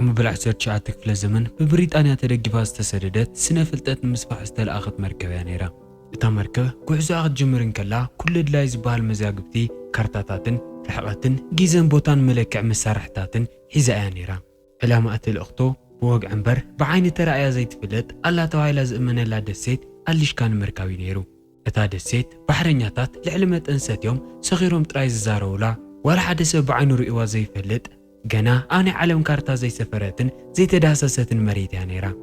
أما بالعشرة كفل زمن ببريطانيا تدقفها استسددت سنة فلتت مسفح استلأخت مركب يانيرا إتا مركب قعزو أخد جمرن كلا كل دلايز بهالمزاقبتي كارتاتاتن رحقاتن جيزن بوتان ملكع مسارحتاتن حيزا يانيرا علامة الأخطو بوق عنبر بعين ترأيا زي تفلت ألا توهايلا زئمن لا دسيت أليش كان مركبي نيرو إتا دسيت بحرنياتات لعلمت أنسات يوم صغيرهم ترايز زارولا ولا حد سبب بعينو رئيوا زي فلت جنا أنا علم كارتا زي سفراتن زي تداسستن مريت يانيرا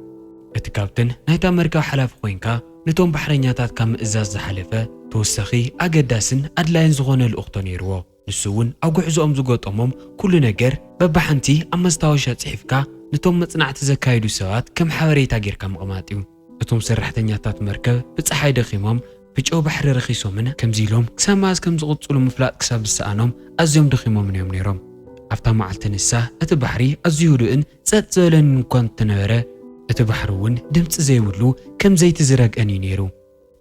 اتكابتن نايتا مركا حلاف خوينكا نتوم بحرنياتات كم إزاز حلفة توسخي أقداسن أدلاين زغون الأخطو نيرو نسوون أو قعزو زغوت أمم كل نجر ببحنتي أما استوشات صحيفكا نتوم مصنعت زكايدو سوات كم حواريتا غير كم قماتيو نتوم سرحتنياتات مركب بتصحي دخيمهم بجو بحر رخيصو من كم زيلوم كساماز كم زغوت مفلات كساب السانوم أزيوم دخيمهم من يوم نيروم أفتا معلت نسا أتبحري أزيورين تزلن كنت تنوره أتبحرون دمت زيولو كم زيت زرق أني نيرو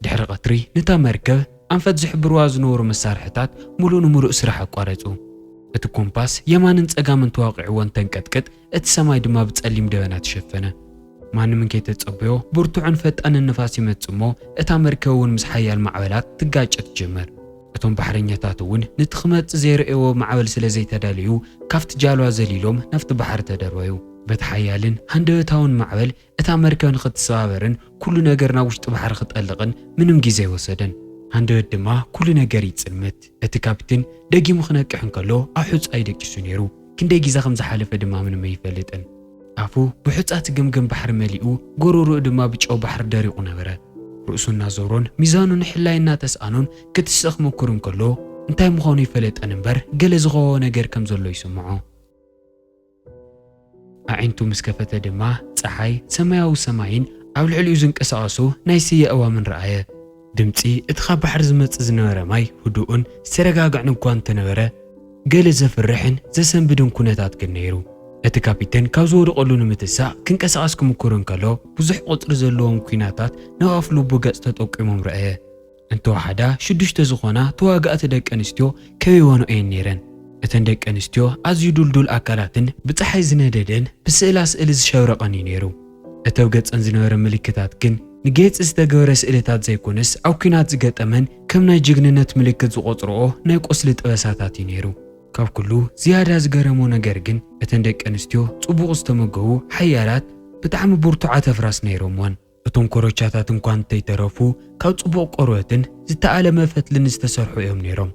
دحر قطري نتا مركب أنفت زحبر وازنور مسارحتات ملون مرؤ سرح قارتو أتكومباس يمان نتقامن تواقع وان تنكتكت أتسماي دما بتسألي مدوانات شفنة معنى من كي تتصبيو برتو عنفت أن النفاسي متسمو أتا مركبون مسحيا المعولات تقاج أتجمر أتون بحرينياتاتون نتخمت زيرئو معول سلزي تداليو كافت جالوا زليلوم نفت بحر تدرويو بتحيالن هندوتاون معول أتا مركبن خد سوابرن كل نجرنا وشت بحر خد ألقن منم جيزي وسدن هندوت دما كل نجر يتسلمت أتكابتن دقي مخنك حنكلو أحوز أيدك سنيرو كن دقي زخم زحالف دما من ميفلتن عفو بحوزات جمجم بحر مليئو قرورو دما بيجو بحر داريقو نبره رؤسنا زورون ميزانون حلاينا تسأنون كتسخ مكرون كله انتاي مخوني فلت أنبر جلز غو نجر كم زلو يسمعو أعينتو مسكفة دما تحاي سماياو سماين أو العليو زنك أساسو نايسي أوامن رأيه دمتي اتخاب بحر زمت زنوره ماي هدوءن سرقاقع نكوان تنوره جلز فرحن زسن بدون كونتات كنيرو أتكابتن كازور قلون متسا كنك أساسكم مكرون كلو بزح قطر زلوهم كيناتات نوافلو بوغاز تتوقعهم رأيه انتو حدا شدوش تزخونا تواقعت دك أنستيو كويوانو اين نيرن اتن دك أنستيو أزيو دول أكالاتن بتحي زنددن بسئلاس إلز شورقاني نيرو اتوقعت أنزنور ملكتات كن نجيت استغور سئلتات زيكونس أو كينات زغت أمن كم ناي جغننت ملكت زقطرو ناي قسلت أبساتاتي نيرو كاب كله زيادة زغرمو نجر جن اتندك أنستيو صبوغ استمقهو حيالات بتعم بورتوعة فراس نيروموان اتون كوروچاتات انكوان تيترفو كاب صبوغ قروتن زتعالم فتلن استسرحو يوم نيروم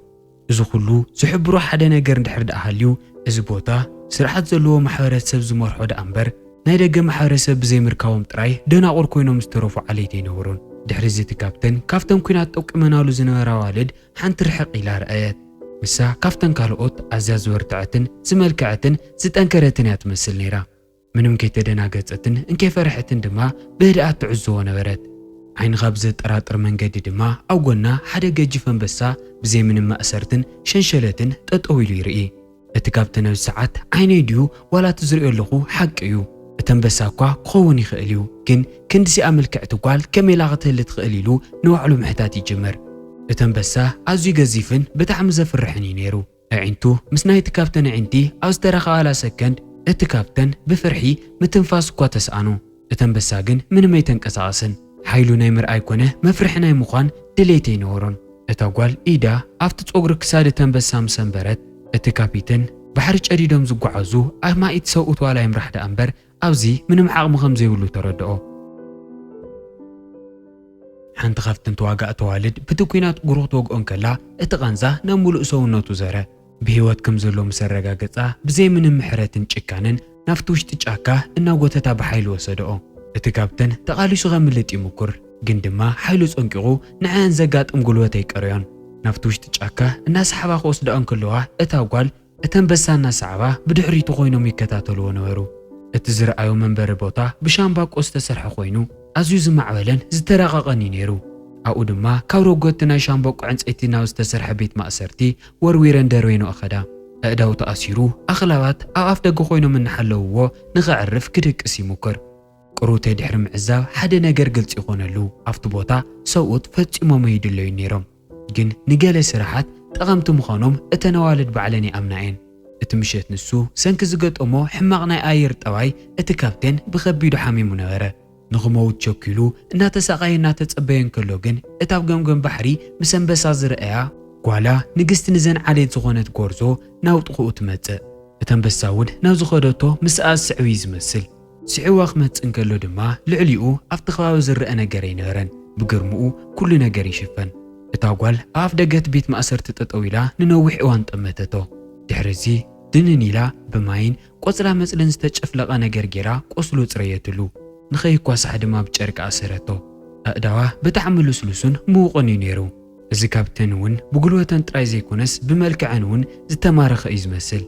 ازو كله زحبرو حدا نجر ندحرد أهاليو ازبوتا سرحات زلوو محورات سب زمرحو دا أمبر ناي دقا محورات سب زي مركاوم تراي دانا قور كوينوم استرفو عليتي نورون دحرزي تكابتن كافتن كوينات توك منالو زنورا والد حان ترحق إلى رأيات مسا كافتن كالوت عزاز ورتعتن زملكعتن زتنكرتن يتمثل نيرا منهم كي تدناقصتن ان كيف فرحتن دما بهدأت تعزو ونبرت عين غابزة طراطر منقدي دما او قلنا حدا جيفن بسا بزي من مأسرتن شنشلتن تطويلو يرئي اتكابتن الساعات عيني ديو ولا تزرئو اللخو حق يو اتنبساكوا قوون يخقليو كندسي املكع تقال كميلاغته اللي تخقليلو نوعلو محتاتي جمر اتنبسا ازي جزيفن بتعم زفرحني نيرو اعينتو مسناي تكابتن عينتي اوز ترخا على سكند اتكابتن بفرحي متنفاس كوا تسانو اتنبسا جن من ما يتنقساسن حيلو نايمر ايكونه مفرحناي مخان دليتي نورون اتاقوال ايدا افت تصغر كساد تنبسا مسنبرت اتكابتن بحر قريدوم زغعزو اما يتسوقت ولا يمرح دا امبر اوزي من عقم خم زيولو تردؤو حنت خفتن تواقع توالد بتكوينات قروط وقعون كلا اتغانزا نمولو سونوتو زاره بهيوات كمزلو مسرقا قطع بزي من محرتن چكانن نفتوش تچاكا انا قوتتا بحيلو وسدؤو اتكابتن تقاليسو غملت يمكر قندما حيلو سنقغو نعان زقات امقلوتي كريون نفتوش تچاكا الناس حبا خوص دقون كلوها اتاقوال اتنبسانا سعبا بدحريتو خوينو ميكتاتلو ونورو اتزرعايو منبر بوتا بشامباك استسرح خوينو أزيز معولن زترققني نيرو أو دما كاورو قوتنا شامبوك عنصيتي ناو استسرح بيت مأسرتي ورويرن دروينو أخدا أداو تأسيرو أخلاوات أو أفدقو خوينو من حلوو نغعرف كدك اسي مكر قروتي دحر معزاو حدا نجر قلت يخونلو أفتبوتا سوقت فتيمو ميدلو نيروم جن نقال سرحات تغمتو مخانوم اتنوالد بعلني أمنعين እትምሸት ንሱ ሰንኪ ዝገጠሞ ሕማቕ ናይ ኣየር ጠባይ እቲ ካፕቴን ብኸቢዱ ሓሚሙ ነበረ ንኽመውት ቸኪሉ እናተሰቃየ እናተጸበየን ከሎ ግን እታ ኣብ ገምገም ባሕሪ ምስ ኣንበሳ ዝረአያ ጓላ ንግስቲ ንዘን ዓሌት ዝኾነት ጎርዞ ናብ ጥቕኡ ትመጽእ እታ ኣንበሳ እውን ናብ ዝኸደቶ ምስኣ ዝስዕብ ዝመስል ስዕዋ ክመጽእ እንከሎ ድማ ልዕሊኡ ኣብቲ ከባቢ ዝረአ ነገር ኣይነበረን ብግርምኡ ኩሉ ነገር ይሽፈን እታ ጓል ኣብ ደገት ቤት ማእሰርቲ ጠጠው ኢላ ንነዊሕ እዋን ጠመተቶ ድሕሪዚ ድንን ኢላ ብማይን ቆጽላ መጽልን ዝተጨፍለቐ ነገር ጌራ ቆስሉ ጽረየትሉ ንኸይኳሳሕ ድማ ብጨርቂ ኣሰረቶ ኣእዳዋ ብጣዕሚ ልስሉስን ምውቕን እዩ ነይሩ እዚ ካፕቴን እውን ብጉልበተን ጥራይ ዘይኮነስ ብመልክዐን እውን ዝተማረኸ እዩ ዝመስል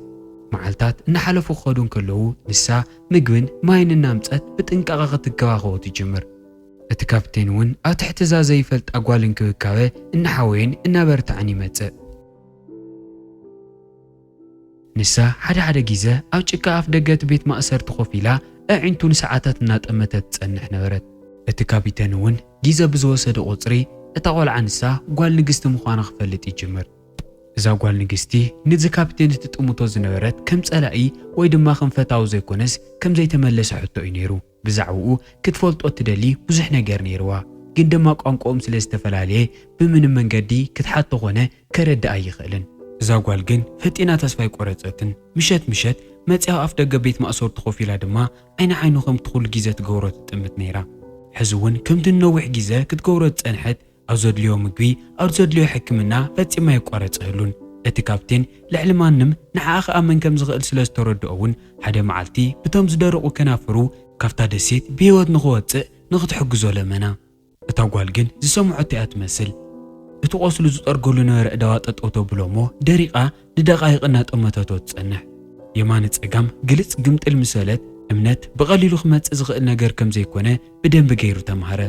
መዓልታት እናሓለፉ ክኸዱ ከለዉ ንሳ ምግብን ማይን እናምፀት ብጥንቃቐ ክትንከባኸቦ ትጅምር እቲ ካፕቴን እውን ኣብ ትሕቲ እዛ ዘይፈልጥ ጓል እንክብካበ እናሓወየን እናበርትዐን ይመጽእ ንሳ ሓደ ግዜ ኣብ ጭቃ ኣፍ ደገት ቤት ማእሰርቲ ኮፍ ኢላ ኣዒንቱ ንሰዓታት እናጠመተት ትጸንሕ ነበረት እቲ ካፒቴን እውን ግዜ ብዝወሰደ ቁጽሪ እታ ቆልዓ ንሳ ጓል ንግስቲ ምዃና ክፈልጥ ይጅምር እዛ ጓል ንግስቲ ንዚ ካፕቴን ትጥምቶ ዝነበረት ከም ጸላኢ ወይ ድማ ክንፈታው ዘይኮነስ ከም ዘይተመለሰ ሕቶ እዩ ነይሩ ብዛዕባኡ ክትፈልጦ ትደሊ ብዙሕ ነገር ነይርዋ ግን ድማ ቋንቋኦም ስለ ዝተፈላለየ ብምንም መንገዲ ክትሓቶ ኾነ ከረድኣ ይኽእልን እዛ ጓል ግን ፈጢና ተስፋ ይቆረፀትን ምሸት መጽያው ኣፍ ደገ ቤት ማእሰርቲ ኮፍ ኢላ ድማ ዓይኑ ከም ትኹል ግዜ ትገብሮ ትጥምት ነይራ ሕዚ እውን ከምቲ ነዊሕ ግዜ ክትገብሮ ትጸንሐት ኣብ ዘድልዮ ምግቢ ኣብ ዘድልዮ ሕክምና ፈጺማ ይቋረፀሉን እቲ ካፕቴን ልዕሊ ማንም ንዓኣ ክኣመን ከም ዝኽእል ስለ ዝተረድኦ እውን ሓደ መዓልቲ ብቶም ዝደረቑ ከናፍሩ ካብታ ደሴት ብሂወት ንኽወፅእ ንኽትሕግዞ ለመና እታ ጓል ግን ዝሰምዖት እያ ትመስል እቲ ቆስሉ ዝጠርገሉ ነበረ እዳዋ ጠጠው ተብሎ እሞ ደሪቓ ንደቓይቕ እናጠመተቶ ትጸንሕ የማን ጸጋም ግልጽ ግምጥል መሰለት እምነት ብቐሊሉ ክመጽእ ዝኽእል ነገር ከም ዘይኮነ ብደንቢ ገይሩ ተምሃረ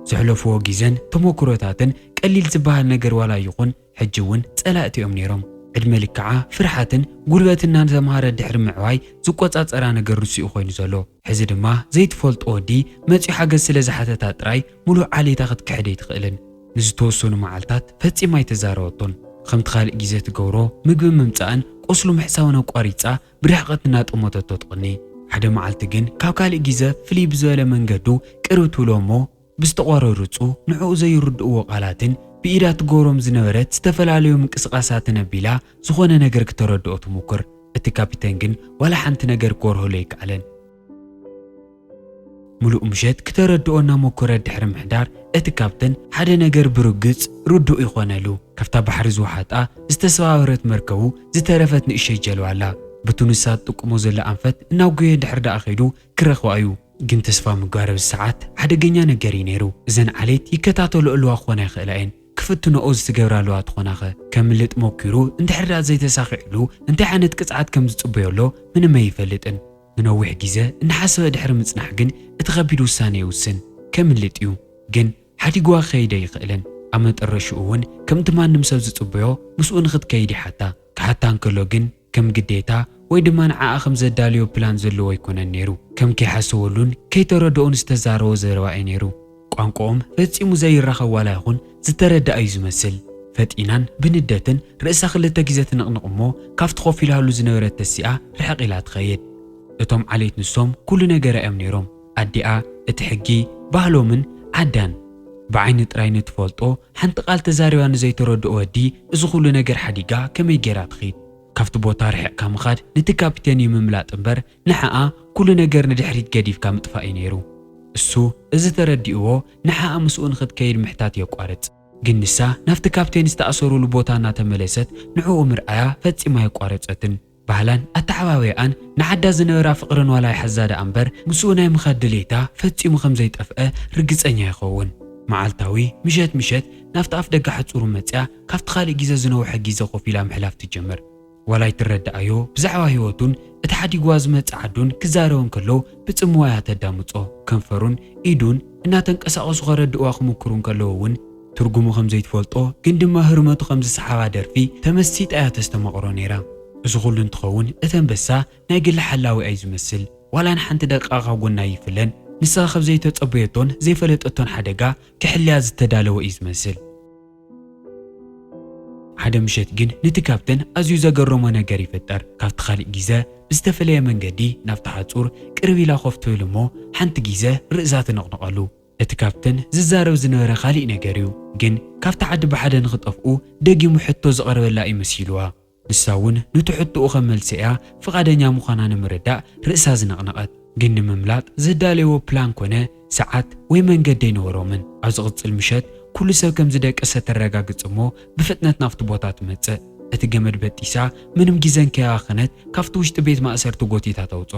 ዝሕለፍዎ ግዜን ተሞክሮታትን ቀሊል ዝበሃል ነገር ዋላ ይኹን ሕጂ እውን ጸላእቲ እዮም ነይሮም ዕድመ ልክዓ ፍርሓትን ጉልበትና ተምሃረ ድሕሪ ምዕባይ ዝቆጻጸራ ነገር ርሲኡ ኮይኑ ዘሎ ሕዚ ድማ ዘይትፈልጦ ወዲ መጺኡ ሓገዝ ስለ ዝሓተታ ጥራይ ሙሉእ ዓሌታ ክትክሕደ ይትኽእልን ንዝተወሰኑ መዓልታት ፈጺማ ይተዛረበቶን ከምቲ ካልእ ግዜ ትገብሮ ምግቢ ምምጻእን ቆስሉ ምሕሳውን ኣቋሪፃ ብርሕቐት እናጠመተቶ ትቕኒ ሓደ መዓልቲ ግን ካብ ካልእ ግዜ ፍልይ ብዝበለ መንገዱ ቅርብ ትብሎ እሞ ብዝተቋረርፁ ንዕኡ ዘይርድእዎ ቃላትን ብኢዳ ትገብሮም ዝነበረት ዝተፈላለዩ ምንቅስቓሳትን ኣቢላ ዝኾነ ነገር ክተረድኦ ትሙክር እቲ ካፒቴን ግን ዋላ ሓንቲ ነገር ክወርህሎ ይከኣለን ሙሉእ ምሸት ክተረድኦና ሞከረ ድሕሪ ምሕዳር እቲ ካፕቴን ሓደ ነገር ብርግጽ ርዱእ ይኾነሉ ካብታ ባሕሪ ዝወሓጣ ዝተሰባበረት መርከቡ ዝተረፈት ንእሽተይ ጀልባ ኣላ ብቱንሳት ጥቁሞ ዘላ ኣንፈት እናጉየ ድሕሪ ዳኣ ኸይዱ ክረኽባ እዩ ግን ተስፋ ምግባር ብሰዓት ሓደገኛ ነገር እዩ ነይሩ እዘን ዓሌት ይከታተሉ ኣለዋ ክኾና ይኽእላ እየን ክፍትንኦ ዝትገብራለዋ ትኾናኸ ከም ምልጥ ሞኪሩ እንድሕር ዘይተሳኺዕሉ እንታይ ዓይነት ቅፅዓት ከም ዝጽበየሎ ምንም ኣይፈልጥን ንነዊሕ ግዜ እናሓሰበ ድሕሪ ምጽናሕ ግን እቲ ከቢድ ውሳነ ይውስን ከም ምልጥ እዩ ግን ሓዲግዋ ክኸይደ ይኽእልን ኣብ መጠረሽኡ እውን ከምቲ ማንም ሰብ ዝጽበዮ ምስኡ ንኽትከይድ ይሓታ ክሓታ እንከሎ ግን ከም ግዴታ ወይ ድማ ንዓኣ ከም ዘዳልዮ ፕላን ዘለዎ ኣይኮነን ነይሩ ከም ከይሓሰበሉን ከይተረድኦን ዝተዛረቦ ዘረባ እዩ ነይሩ ቋንቋኦም ፈጺሙ ዘይራኸብ ዋላ ይኹን ዝተረዳእ እዩ ዝመስል ፈጢናን ብንደትን ርእሳ ክልተ ግዜ ትንቕንቕ እሞ ካብቲ ኮፍ ኢላሉ ዝነበረት ተሲኣ ርሕቕ ኢላ ትኸይድ እቶም ዓሌት ንሶም ኩሉ ነገር እዮም ነይሮም ኣዲኣ እቲ ሕጊ ባህሎምን ዓዳን ብዓይኒ ጥራይ ንትፈልጦ ሓንቲ ቃል ተዛሪባ ንዘይተረድኦ ወዲ እዚ ኩሉ ነገር ሓዲጋ ከመይ ጌራ ትኸይድ ካብቲ ቦታ ርሕቕካ ምኻድ ነቲ ካፒቴን ይምምላጥ እምበር ንሓኣ ኩሉ ነገር ንድሕሪት ገዲፍካ ምጥፋእ እዩ ነይሩ እሱ እዚ ተረዲእዎ ንሓኣ ምስኡ ንኽትከይድ ምሕታት የቋርጽ ግን ንሳ ናብቲ ካፕቴን ዝተኣሰሩሉ ቦታ እናተመለሰት ንዕኡ ምርኣያ ፈጺማ የቋረፀትን ባህላን ኣተዓባብያን ንዓዳ ዝነበራ ፍቕርን ዋላ ይሓዛዳ እምበር ምስኡ ናይ ምኻድ ድሌታ ፈጺሙ ከም ዘይጠፍአ ርግፀኛ ይኸውን መዓልታዊ ምሸት ናብቲ ኣፍ ደገ ሓጹሩ መጽያ ካብቲ ካልእ ግዜ ዝነውሐ ግዜ ኮፍ ኢላ ምሕላፍ ትጀምር ወላይ ትረዳእዮ ብዛዕባ ህይወቱን እቲ ሓዲግዋ ዝመጽእ ዓዱን ክዛረቦን ከሎ ብጽምዋ እያ ተዳምጾ ከንፈሩን ኢዱን እናተንቀሳቐሱ ከረድእዋ ክምክሩን ከለዉ እውን ትርጉሙ ከም ዘይትፈልጦ ግን ድማ ህርመቱ ከም ዝሰሓባ ደርፊ ተመሲጣ እያ ተስተመቕሮ ነይራ እዚ ኩሉ እንትኸውን እቲ ኣንበሳ ናይ ግሊ ሓላዊ እዩ ዝመስል ዋላ ንሓንቲ ደቂቓ ጎና ይፍለን ንሳ ካብ ዘይተጸበየቶን ዘይፈለጠቶን ሓደጋ ክሕልያ ዝተዳለወ እዩ ዝመስል ሓደ ምሸት ግን ነቲ ካፕተን ኣዝዩ ዘገረሞ ነገር ይፈጠር። ካብቲ ካልእ ግዜ ብዝተፈለየ መንገዲ ናብቲ ሓጹር ቅርብ ኢላ ኮፍ ትብል እሞ ሓንቲ ግዜ ርእሳ ትነቕንቐሉ። እቲ ካፕተን ዝዛረብ ዝነበረ ካልእ ነገር እዩ፣ ግን ካብቲ ዓዲ ብሓደ ንኽጠፍኡ ደጊሙ ሕቶ ዝቐረበላ ይመሲልዋ። ንሳ እውን ነቲ ሕቶኡ ከም መልሲያ ፍቓደኛ ምዃና ንምርዳእ ርእሳ ዝነቕነቐት። ግን ንምምላጥ ዘዳለይዎ ፕላን ኮነ ሰዓት ወይ መንገዲ ኣይነበሮምን። ኣብ ዝቕፅል ምሸት ኩሉ ሰብ ከም ዝደቀሰ ተረጋግጽ እሞ ብፍጥነት ናብቲ ቦታ ትመጽእ። እቲ ገመድ በጢሳ ምንም ግዜን ከይባኸነት ካብቲ ውሽጢ ቤት ማእሰርቲ ጎቲታ ተውጾ።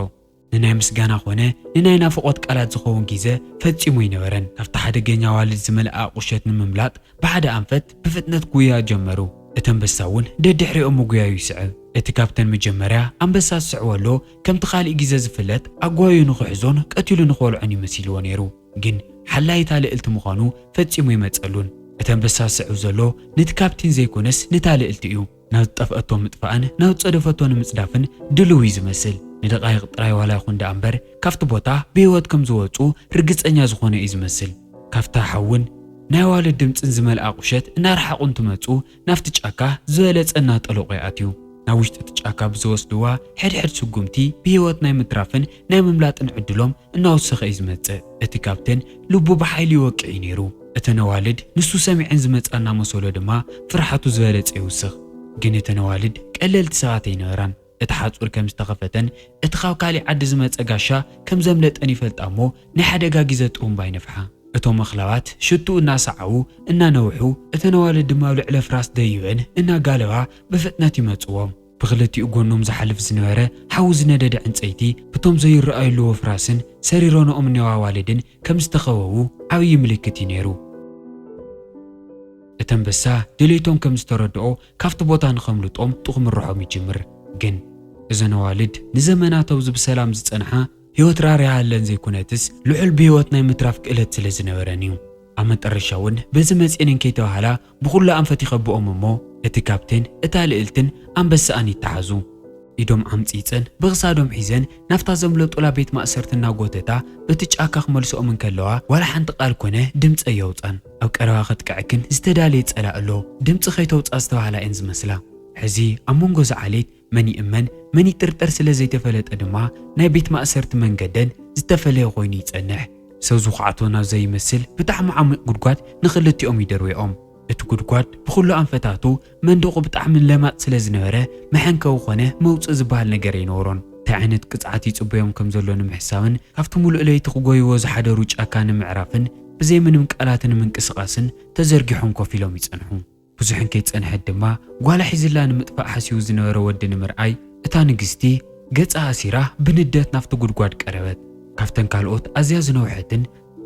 ንናይ ምስጋና ኮነ ንናይ ናፍቖት ቃላት ዝኸውን ግዜ ፈጺሙ ይነበረን። ካብቲ ሓደገኛ ዋልድ ዝመልኣ ቁሸት ንምምላጥ ብሓደ ኣንፈት ብፍጥነት ጉያ ጀመሩ። እቲ ኣንበሳ እውን ደድሕሪኦም ጉያዩ ይስዕብ። እቲ ካፕተን መጀመርያ ኣንበሳ ዝስዕወሎ ከምቲ ካልእ ግዜ ዝፍለጥ ኣጓዩ ንኽሕዞን ቀቲሉ ንኽበልዖን ይመሲልዎ ነይሩ። ግን ሓላይታ ልዕልቲ ምዃኑ ፈጺሙ ይመጸሉን። እቲ ኣንበሳ ዝስዕብ ዘሎ ነቲ ካፕቴን ዘይኮነስ ነታ ልዕልቲ እዩ። ናብ ዝጠፍአቶ ምጥፋእን ናብ ዝጸደፈቶ ንምጽዳፍን ድልው እዩ ዝመስል። ንደቓይቕ ጥራይ ዋላ ይኹን ደኣ እምበር ካብቲ ቦታ ብህይወት ከም ዝወፁ ርግጸኛ ዝኾነ እዩ ዝመስል። ካብታ ሓውን ናይ ዋልድ ድምፅን ዝመልኣ ቁሸት እናርሓቑ እንትመፁ ናብቲ ጫካ ዝበለጸ እናጠለቑ ይኣትዩ። ናብ ውሽጢ እቲ ጫካ ብዝወስድዋ ሕድሕድ ስጉምቲ ብህይወት ናይ ምትራፍን ናይ ምምላጥን ዕድሎም እናወሰኸ እዩ ዝመጽእ። እቲ ካፕቴን ልቡ ብሓይሊ ይወቅዕ እዩ ነይሩ። እቲ ነዋልድ ንሱ ሰሚዕን ዝመጻና መሰሎ ድማ ፍርሓቱ ዝበለጸ ይውስኽ። ግን እቲ ነዋልድ ቀለልቲ ሰባት ኣይነበራን። እቲ ሓጹር ከም ዝተኸፈተን እቲ ካብ ካልእ ዓዲ ዝመጸ ጋሻ ከም ዘምለጠን ይፈልጣ እሞ ናይ ሓደጋ ግዜ ጥሩምባ ይነፍሓ። እቶም መኽላባት ሽቱኡ እናሰዓቡ እናነውሑ እቲ ነዋልድ ድማ ኣብ ልዕሊ ፍራስ ደይበን እናጋለባ ብፍጥነት ይመጽዎም። ብኽልቲኡ ጎኖም ዝሓልፍ ዝነበረ ሓዊ ዝነደደ ዕንፀይቲ ብቶም ዘይረኣዩሉ ፍራስን ሰሪሮኖኦም ነዋዋልድን ከም ዝተኸበቡ ዓብዪ ምልክት እዩ ነይሩ። እቲ ኣንበሳ ድሌቶም ከም ዝተረድኦ ካብቲ ቦታ ንኸምልጦም ጥቕምርሖም ይጅምር። ግን እዚ ነዋልድ ንዘመናት ኣብዚ ብሰላም ዝጸንሓ ህይወት ራርያ ሃለን ዘይኩነትስ ልዑል ብህይወት ናይ ምትራፍ ክእለት ስለ ዝነበረን እዩ። ኣብ መጨረሻ እውን በዚ መፅንን ከይተባህላ ብኹሉ ኣንፈት ይኸብኦም እሞ እቲ ካፕቴን እታ ልዕልትን ኣንበሳኣን ይተሓዙ። ኢዶም ዓምፂፅን ብኽሳዶም ሒዘን ናፍታ ዘምለጡላ ቤት ማእሰርቲ እናጎተታ በቲ ጫካ ክመልሶኦም እንከለዋ ዋላ ሓንቲ ቃል ኮነ ድምፂ የውፃን። ኣብ ቀረባ ክትቅዕክን ዝተዳለየ ፀላእ ኣሎ። ድምፂ ከይተውፃ ዝተባህላ እየን ዝመስላ። ሕዚ ኣብ መንጎ ዝዓሌት መን ይእመን መን ይጥርጠር ስለ ዘይተፈለጠ ድማ ናይ ቤት ማእሰርቲ መንገደን ዝተፈለየ ኮይኑ ይጸንሕ። ሰብ ዝኹዓቶ ናብ ዘይመስል ብጣዕሚ ዓሚቕ ጉድጓድ ንኽልቲኦም ይደርዊኦም። እቲ ጉድጓድ ብኹሉ ኣንፈታቱ መንደቑ ብጣዕሚ ለማጥ ስለ ዝነበረ መሐንከዊ ኮነ መውፅእ ዝበሃል ነገር ኣይነበሮን። እንታይ ዓይነት ቅፅዓት ይጽበዮም ከም ዘሎ ንምሕሳብን ካብቲ ሙሉእ ለይቲ ክጎይዎ ዝሓደሩ ጫካ ንምዕራፍን ብዘይ ምንም ቃላትን ምንቅስቓስን ተዘርጊሖም ኮፍ ኢሎም ይጸንሑ። ብዙሕን ከይጸንሐት ድማ ጓላ ሒዝላ ንምጥፋእ ሓሲቡ ዝነበረ ወዲ ንምርኣይ እታ ንግስቲ ገጻ ኣሲራ ብንደት ናፍቲ ጉድጓድ ቀረበት። ካብተን ካልኦት ኣዝያ ዝነውሐትን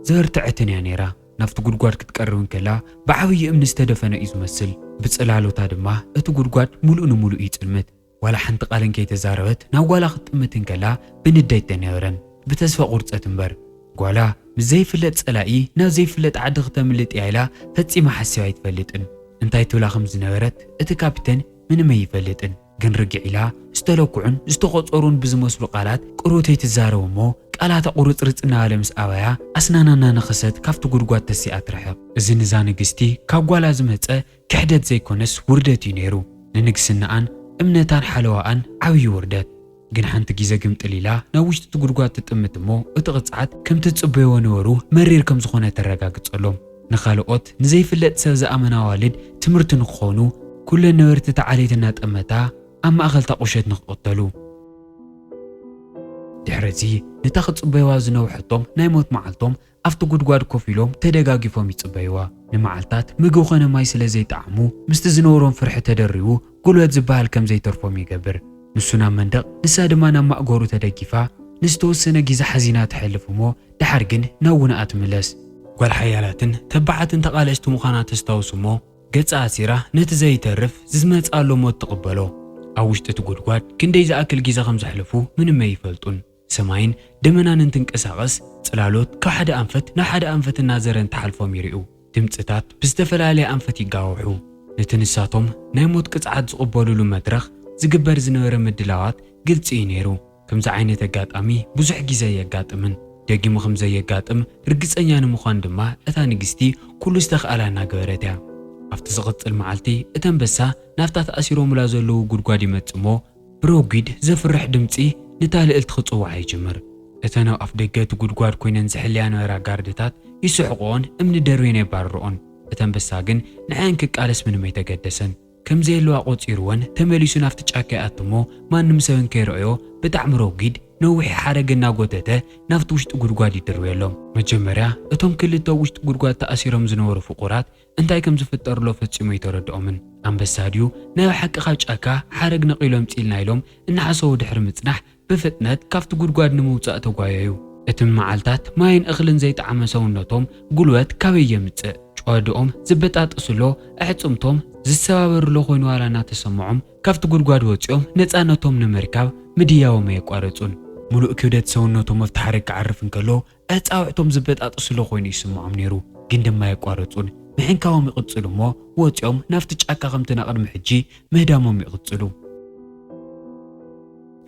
ዘርትዕትን እያ ነይራ። ናፍቲ ጉድጓድ ክትቀርብ እንከላ ብዓብዪ እምኒ ዝተደፈነ እዩ ዝመስል። ብጽላሎታ ድማ እቲ ጉድጓድ ሙሉእ ንሙሉእ ይጽልምት። ዋላ ሓንቲ ቃልን ከይተዛረበት ናብ ጓላ ክትጥምት እንከላ ብንደት ተነብረን ብተስፋ ቁርፀት እምበር ጓላ ብዘይፍለጥ ጸላኢ ናብ ዘይፍለጥ ዓዲ ክተምልጥ እያ ኢላ ፈጺማ ሓሲባ ኣይትፈልጥን። እንታይ ትብላ ከም ዝነበረት እቲ ካፕቴን ምንም ኣይፈልጥን። ግን ርግዕ ኢላ ዝተለኩዑን ዝተቆፀሩን ብዝመስሉ ቃላት ቁሩተይ ትዛረብ እሞ ቃላታ ቁርፅርፅ እናበለ ምስ ኣባያ ኣስናናና ነኸሰት ካብቲ ጉድጓድ ተሲኣ ትርሕቕ። እዚ ንዛ ንግስቲ ካብ ጓላ ዝመፀ ክሕደት ዘይኮነስ ውርደት እዩ ነይሩ። ንንግስናኣን እምነታን ሓለዋኣን ዓብዪ ውርደት። ግን ሓንቲ ግዜ ግምጥል ኢላ ናብ ውሽጢ እቲ ጉድጓድ ትጥምት እሞ እቲ ቅፅዓት ከምቲ ዝፅበይዎ ነበሩ መሪር ከም ዝኾነ ተረጋግፀሎም። ንኻልኦት ንዘይፍለጥ ሰብ ዝኣመና ዋልድ ትምህርቲ ንክኾኑ ኩለን ነበርቲ ተዓሌት እናጠመታ ኣብ ማእኸልታ ቁሸት ንክቕተሉ። ድሕረዚ ነታ ክፅበይዋ ዝነውሐቶም ናይ ሞት መዓልቶም ኣብቲ ጉድጓድ ኮፍ ኢሎም ተደጋጊፎም ይፅበይዋ። ንመዓልታት ምግቢ ኮነ ማይ ስለ ዘይጠዓሙ ምስቲ ዝነበሮም ፍርሒ ተደሪቡ ጉልበት ዝበሃል ከም ዘይተርፎም ይገብር። ንሱ ናብ መንደቕ ንሳ ድማ ናብ ማእገሩ ተደጊፋ ንዝተወሰነ ግዜ ሓዚና ትሕልፍ እሞ ድሓር ግን ናብ ውንኣ ትምለስ። ጓል ሓያላትን ተባዓትን ተቓለስቲ ምዃና ተስታውስ እሞ ገጻ ኣሲራ ነቲ ዘይተርፍ ዝመጻሎ ሞት ትቕበሎ። ኣብ ውሽጢ እቲ ጉድጓድ ክንደይ ዝኣክል ግዜ ከም ዘሕልፉ ምንም ኣይፈልጡን። ሰማይን ደመናን እንትንቀሳቐስ ጽላሎት ካብ ሓደ ኣንፈት ናብ ሓደ ኣንፈት እናዘረን ተሓልፎም ይርኡ። ድምፅታት ብዝተፈላለየ ኣንፈት ይጋውሑ። ነቲ ንሳቶም ናይ ሞት ቅፅዓት ዝቕበሉሉ መድረኽ ዝግበር ዝነበረ ምድላዋት ግልፂ እዩ ነይሩ። ከምዚ ዓይነት ኣጋጣሚ ብዙሕ ግዜ የጋጥምን። ደጊሙ ከምዘየጋጥም ርግፀኛ ንምዃን ድማ እታ ንግስቲ ኩሉ ዝተኽኣላ እናገበረት እያ። ኣብቲ ዝቕፅል መዓልቲ እቲ ኣንበሳ ናፍታ ተኣሲሮሙላ ዘለዉ ጉድጓድ ይመጽእ እሞ ብረጒድ ዘፍርሕ ድምፂ ነታ ልዕልቲ ክጽዋዓ ይጅምር። እተን ኣብ ኣፍ ደገ እቲ ጉድጓድ ኮይነን ዝሕልያ ነበራ ጋርድታት ይስሕቕኦን እምኒ ደርብየን የባርርኦን። እቲ ኣንበሳ ግን ንዓን ክቃለስ ምንም ኣይተገደሰን። ከምዘየለዋ ቆፂርወን ተመሊሱ ናፍቲ ጫካ ይኣቱ እሞ ማንም ሰብን ከይረአዮ ብጣዕሚ ረጒድ ነዊሕ ሓረግ እናጎተተ ናፍቲ ውሽጢ ጉድጓድ ይድርብየሎም። መጀመርያ እቶም ክልተ ውሽጢ ጉድጓድ ተኣሲሮም ዝነበሩ ፍቑራት እንታይ ከም ዝፍጠርሎ ፈፂሞ ይተረድኦምን። ኣንበሳ ድዩ ናይ ሓቂ ካብ ጫካ ሓረግ ነቒሎም ፂልና ኢሎም እናሓሰቡ ድሕሪ ምጽናሕ ብፍጥነት ካብቲ ጉድጓድ ንምውፃእ ተጓየዩ። እቲ መዓልታት ማይን እኽልን ዘይጣዕመ ሰውነቶም ጉልበት ካበይ የምጽእ? ጨዋድኦም ዝበጣጥስሎ ኣዕጽምቶም ዝሰባበሩሎ ኮይኑ ዋላ እናተሰምዖም ካብቲ ጉድጓድ ወፂኦም ነፃነቶም ንምርካብ ምድያዎም የቋረጹን። ሙሉእ ክብደት ሰውነቶም ኣብቲ ሓረግ ክዓርፍ እንከሎ ኣፃውዕቶም ዝበጣጥስሎ ኮይኑ ይስምዖም ነይሩ። ግን ድማ የቋረጹን። ምሕንካቦም ይቕጽሉ እሞ ወፂኦም ናፍቲ ጫካ ከምቲ ናቅድሚ ሕጂ ምህዳሞም ይቕጽሉ።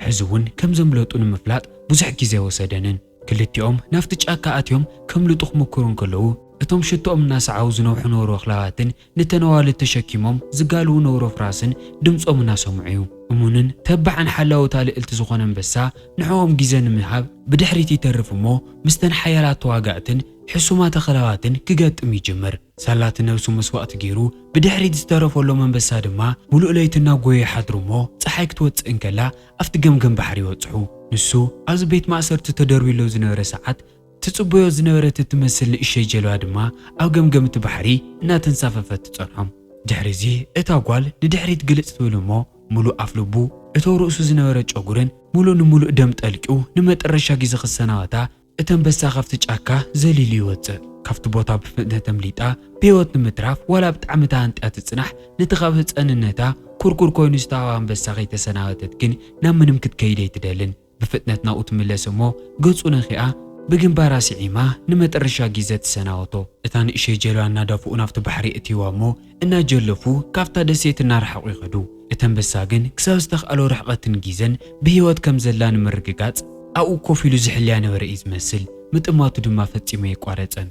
ሕዚ እውን ከም ዘምለጡ ንምፍላጥ ብዙሕ ግዜ ወሰደንን። ክልቲኦም ናፍቲ ጫካ ኣትዮም ከምልጡ ክምክሩ እንከለዉ እቶም ሽቶኦም እናሰዓው ዝነውሑ ነብሮ ኣኽላባትን ንተነዋልት ተሸኪሞም ዝጋልቡ ነብሮ ፍራስን ድምፆም እናሰምዑ እዩ። እሙንን ተባዕን ሓላውታ ልዕልቲ ዝኾነ ኣንበሳ ንሕዎም ግዜ ንምሃብ ብድሕሪት ይተርፍ እሞ ምስተን ሓያላት ተዋጋእትን ሕሱማት ኣኽላባትን ክገጥም ይጅምር። ሳላት ነብሱ መስዋእቲ ገይሩ ብድሕሪት ዝተረፈሎም ኣንበሳ ድማ ሙሉእ ለይቲ እናጎየ ይሓድሩ እሞ ፀሓይ ክትወፅእ እንከላ ኣብቲ ገምገም ባሕሪ ይበፅሑ። ንሱ ኣብዚ ቤት ማእሰርቲ ተደርቢሉ ዝነበረ ሰዓት ትጽበዮ ዝነበረት እትመስል ንእሽተይ ጀልባ ድማ ኣብ ገምገም እቲ ባሕሪ እናተንሳፈፈት ትጸንሖም። ድሕሪዚ እታ ጓል ንድሕሪት ግልጽ ትብል እሞ ሙሉእ ኣፍ ልቡ እቶ ርእሱ ዝነበረ ጨጉርን ንሙሉእ ደም ጠልቂው ንመጨረሻ ግዜ ክሰናበታ እቲ ኣንበሳ ካብቲ ጫካ ዘሊሉ ይወፅእ። ካብቲ ቦታ ብፍጥነት ኣምሊጣ ብህይወት ንምትራፍ ዋላ ብጣዕሚ ተሃንጥያ ትጽናሕ ነቲ ካብ ህፀንነታ ኩርኩር ኮይኑ ዝተሃባ ኣንበሳ ከይተሰናበተት ግን ናብ ምንም ክትከይድ ኣይትደልን። ብፍጥነት ናብኡ ትምለስ እሞ ገጹ ነኺኣ ብግንባራ ስዒማ ንመጨረሻ ግዜ ተሰናወቶ። እታ ንእሽተይ ጀልባ እናዳፍኡ ናፍቲ ባሕሪ እትይዋ እሞ እናጀለፉ ካብታ ደሴት እናረሓቑ ይኸዱ። እቲ ኣንበሳ ግን ክሳብ ዝተኽኣሎ ርሕቐትን ግዜን ብህይወት ከም ዘላ ንምርግጋጽ ኣብኡ ኮፍ ኢሉ ዝሕልያ ነበረ እዩ ዝመስል። ምጥማቱ ድማ ፈፂሙ የቋረፀን።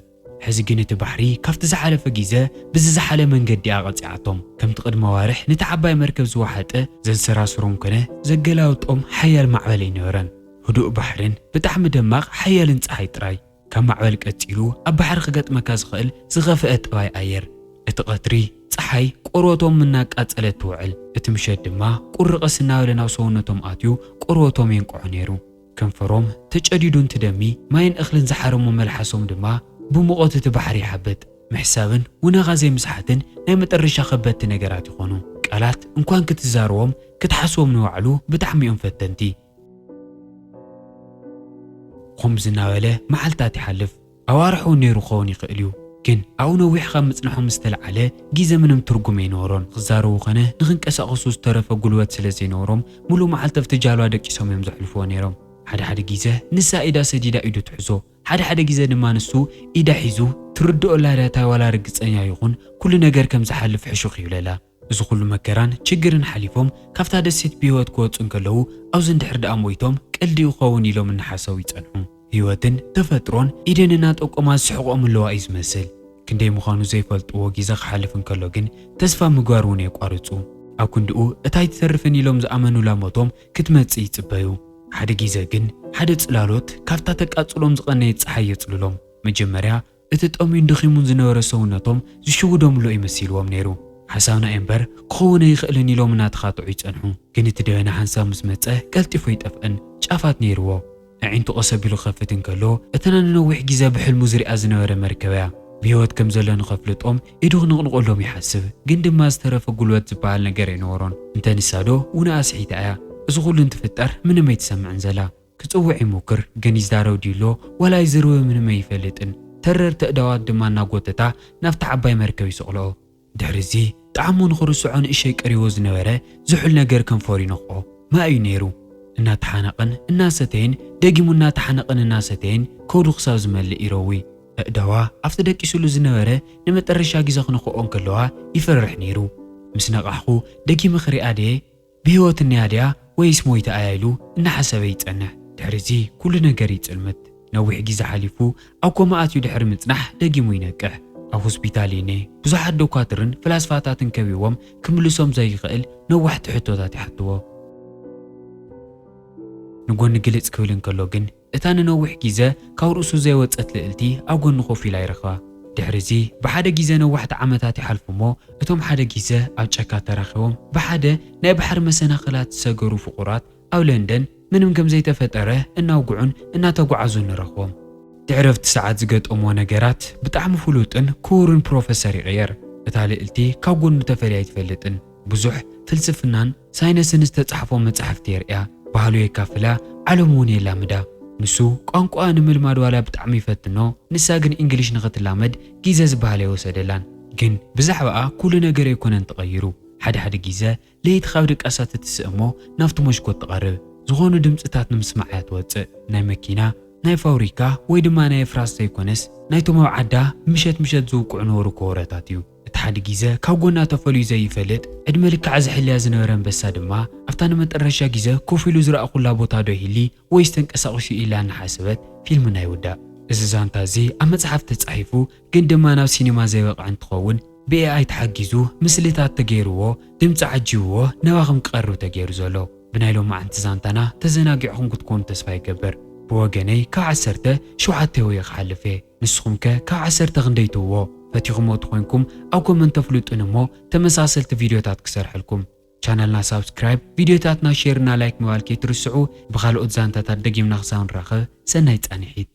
ሕዚ ግን እቲ ባሕሪ ካብቲ ዝሓለፈ ግዜ ብዝዝሓለ መንገዲ ኣቐፂዓቶም። ከምቲ ቅድመ ዋርሕ ነቲ ዓባይ መርከብ ዝወሓጠ ዘንሰራስሮም ኮነ ዘገላውጦም ሓያል ማዕበል ኣይነበረን። ህዱእ ባሕርን ብጣዕሚ ደማቕ ሓያልን ፀሓይ ጥራይ። ካብ ማዕበል ቀፂሉ ኣብ ባሕሪ ክገጥመካ ዝኽእል ዝኸፍአ ጥባይ ኣየር። እቲ ቀትሪ ፀሓይ ቆርበቶም እናቃፀለት ትውዕል። እቲ ምሸት ድማ ቁርቀስ እናበለ ናብ ሰውነቶም ኣትዩ ቆርበቶም የንቅዖ ነይሩ። ከንፈሮም ተጨዲዱ እንትደሚ ማይን እኽልን ዝሓረሙ መልሓሶም ድማ ብሙቐት እቲ ባሕሪ ይሓብጥ። ምሕሳብን ውነኻ ዘይምስሓትን ናይ መጨረሻ ከበድቲ ነገራት ይኾኑ። ቃላት እንኳን ክትዛረቦም ክትሓስቦም ንባዕሉ ብጣዕሚ እዮም ፈተንቲ። ከምዚ እናበለ መዓልታት ይሓልፍ። ኣዋርሑ ነይሩ ክኸውን ይኽእል እዩ። ግን ኣብኡ ነዊሕ ካብ ምጽናሖም ዝተለዓለ ግዜ ምንም ትርጉም ኣይነበሮን። ክዛረቡ ኾነ ንኽንቀሳቐሱ ዝተረፈ ጉልበት ስለ ዘይነበሮም ሙሉእ መዓልቲ ኣብቲ ጃልባ ደቂሶም እዮም ዘሕልፍዎ ነይሮም። ሓደ ግዜ ንሳ ኢዳ ሰዲዳ ኢዱ ትሕዞ፣ ሓደ ግዜ ድማ ንሱ ኢዳ ሒዙ ትርድኦ ላዳታ ዋላ ርግፀኛ ይኹን ኩሉ ነገር ከም ዝሓልፍ ሕሹኽ ይብለላ። እዚ ኩሉ መከራን ችግርን ሓሊፎም ካብታ ደሴት ብህይወት ክወፁ እንከለዉ ኣብዚ እንድሕር ደኣ ሞይቶም ቀልዲ ይኸውን ኢሎም እናሓሰቡ ይጸንሑ። ህይወትን ተፈጥሮን ኢደን እናጠቆማ ዝስሕቖም ኣለዋ እዩ ዝመስል። ክንደይ ምዃኑ ዘይፈልጥዎ ግዜ ክሓልፍ እንከሎ ግን ተስፋ ምግባር እውን የቋርፁ። ኣብ ክንድኡ እታይ ትተርፍን ኢሎም ዝኣመኑላ ሞቶም ክትመጽእ ይጽበዩ። ሓደ ግዜ ግን ሓደ ጽላሎት ካብታ ተቃጽሎም ዝቐነየ ፀሓይ የጽልሎም። መጀመርያ እቲ ጠሚዩን ድኺሙን ዝነበረ ሰውነቶም ዝሽውዶምሎ ይመሲልዎም ነይሩ። ሓሳብና እምበር ክኸውን ይኽእልን ኢሎም እናተኻትዑ ይጸንሑ። ግን እቲ ደበና ሓንሳብ ምስ መጸ ቀልጢፎ ይጠፍአን ጫፋት ነይርዎ። ኣዒንቱ ቀሰቢሉ ክኸፍት እንከሎ እተን ንነዊሕ ግዜ ብሕልሙ ዝሪኣ ዝነበረ መርከበያ ብህይወት ከም ዘሎ ንኸፍልጦም ኢዱ ክንቕንቆሎም ይሓስብ። ግን ድማ ዝተረፈ ጉልበት ዝበሃል ነገር ኣይነበሮን። እንተንሳዶ ውንኣ ስሒታ እያ። እዚ ኩሉ እንትፍጠር ምንም ኣይትሰምዕን ዘላ። ክጽውዕ ይሞክር ግን ይዝዳረው ዲሎ ዋላ ይዝርበ ምንም ኣይፈልጥን። ተረርቲ እዳዋት ድማ እናጎተታ ናፍቲ ዓባይ መርከብ ይስቕልኦ። ድሕሪዚ ጣዕሙ ንኽርስዖ ንእሽተይ ቀሪቦ ዝነበረ ዝሑል ነገር ከንፈሩ ይነኽኦ። ማእዩ ነይሩ። እናተሓነቕን እናሰተይን ደጊሙ እናተሓነቕን እናሰተይን ከውዱ ክሳብ ዝመልእ ይረዊ። እዳዋ ኣብቲ ደቂሱሉ ዝነበረ ንመጨረሻ ግዜ ክንኽኦ እንከለዋ ይፈርሕ ነይሩ። ምስ ነቓሕኹ ደጊመ ክሪኣ ድየ ብህይወት እንያ ድያ ወይስ ሞይታ እያ ኢሉ እናሓሰበ ይጸንሕ። ድሕሪዚ ኩሉ ነገር ይጽልምት። ነዊሕ ግዜ ሓሊፉ ኣብ ኮማ ኣትዩ ድሕሪ ምጽናሕ ደጊሙ ይነቅሕ። ኣብ ሆስፒታል ኢነ ብዙሓት ዶኳትርን ፍላስፋታትን ከቢቦም ክምልሶም ዘይኽእል ነዋሕቲ ሕቶታት ይሓትዎ ንጎኒ ግልጽ ክብል እንከሎ ግን እታ ንነዊሕ ግዜ ካብ ርእሱ ዘይወፀት ልዕልቲ ኣብ ጎኒ ኮፍ ኢላ ይረኽባ ድሕሪዚ ብሓደ ግዜ ነዋሕቲ ዓመታት ይሓልፉ እሞ እቶም ሓደ ግዜ ኣብ ጨካ ተራኺቦም ብሓደ ናይ ባሕሪ መሰናኽላት ዝሰገሩ ፍቑራት ኣብ ለንደን ምንም ከም ዘይተፈጠረ እናውግዑን እናተጓዓዙ ንረኽቦም ድዕረፍቲ ሰዓት ዝገጠምዎ ነገራት ብጣዕሚ ፍሉጥን ክቡርን ፕሮፌሰር ይቕየር እታ ልዕልቲ ካብ ጎኑ ተፈልያ ይትፈልጥን ብዙሕ ፍልስፍናን ሳይንስን ዝተጻሕፎም መጻሕፍቲ የርእያ ባህሉ የካፍላ ዓለም እውን የላምዳ ንሱ ቋንቋ ንምልማድ ዋላ ብጣዕሚ ይፈትኖ ንሳ ግን እንግሊሽ ንኽትላመድ ግዜ ዝበሃለ ይወሰደላን ግን ብዛዕባኣ ኩሉ ነገር ኣይኮነን ተቐይሩ ሓደ ግዜ ለይቲ ካብ ድቃሳት ትስእ እሞ ናብቲ መስኮት ትቐርብ ዝኾኑ ድምፅታት ንምስማዕ እያ ትወፅእ ናይ መኪና ናይ ፋብሪካ ወይ ድማ ናይ ፍራስ ዘይኮነስ ናይቶም ኣብ ዓዳ ምሸት ዝውቅዑ ነበሩ ኮረታት እዩ እቲ ሓደ ግዜ ካብ ጎና ተፈልዩ ዘይፈልጥ ዕድመ ልክዕ ዝሕልያ ዝነበረ አንበሳ ድማ ኣብታ ንመጨረሻ ግዜ ኮፍ ኢሉ ዝረኣኹላ ቦታ ዶ ይህሊ ወይስ ተንቀሳቒሱ ኢላ እናሓሰበት ፊልም ናይ ውዳእ እዚ ዛንታ እዚ ኣብ መጽሓፍ ተጻሒፉ ግን ድማ ናብ ሲኒማ ዘይበቕዕ እንትኸውን ብኤኣይ ተሓጊዙ ምስልታት ተገይርዎ ድምፂ ዓጂብዎ ነባኽም ክቐርብ ተገይሩ ዘሎ ብናይ ሎማዓንቲ ዛንታና ተዘናጊዕኹም ክትኮኑ ተስፋ ይገብር ብወገነይ ካብ 17 ወይ ክሓልፍ ንስኹም ከ ካብ 10 ክንደይ ትውዎ ፈቲኹም ትኾንኩም ኣብ ኮመንት ተፍልጡን እሞ ተመሳሰልቲ ቪድዮታት ክሰርሐልኩም ቻናልና ሳብስክራይብ ቪድዮታትና ሼርና ላይክ ምባል ከይትርስዑ ብኻልኦት ዛንታታት ደጊምና ክሳብ ንራኸብ ሰናይ ጻንሒት